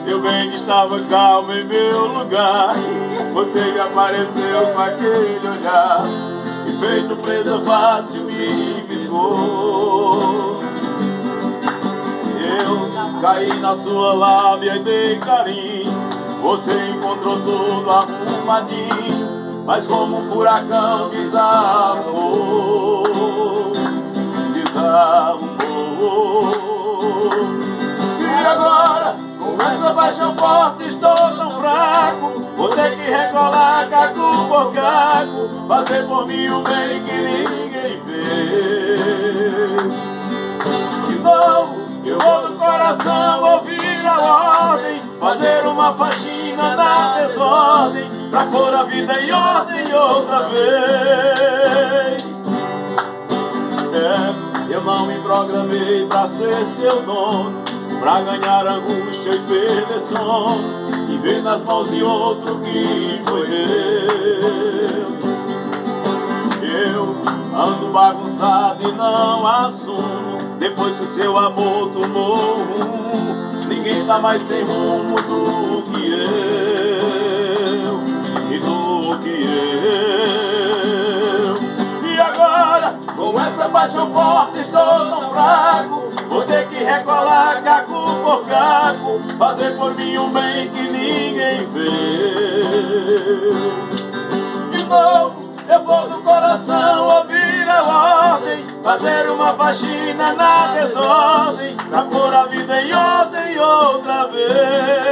Meu bem estava calmo em meu lugar. Você me apareceu com aquele olhar e feito presa fácil me fisgou. Eu caí na sua lábia e dei carinho. Você encontrou tudo arrumadinho, mas como um furacão desarrumou. E agora, com essa paixão forte, estou tão fraco. Vou ter que recolar caco por caco, fazer por mim um bem que ninguém fez. De novo, eu vou do coração ouvir a ordem, fazer uma faxina na desordem, pra pôr a vida em ordem outra vez. Eu não me programei pra ser seu dono, pra ganhar angústia e perder sono, e ver nas mãos de outro que foi meu. Eu ando bagunçado e não assumo, depois que seu amor tomou rumo. Ninguém tá mais sem rumo do que eu, e do que eu. E agora, com essa paixão forte, estou tão fraco. Vou ter que recolar caco por caco, fazer por mim um bem que ninguém fez. De novo, eu vou do coração ouvir a ordem, fazer uma faxina na desordem, pra pôr a vida em ordem outra vez.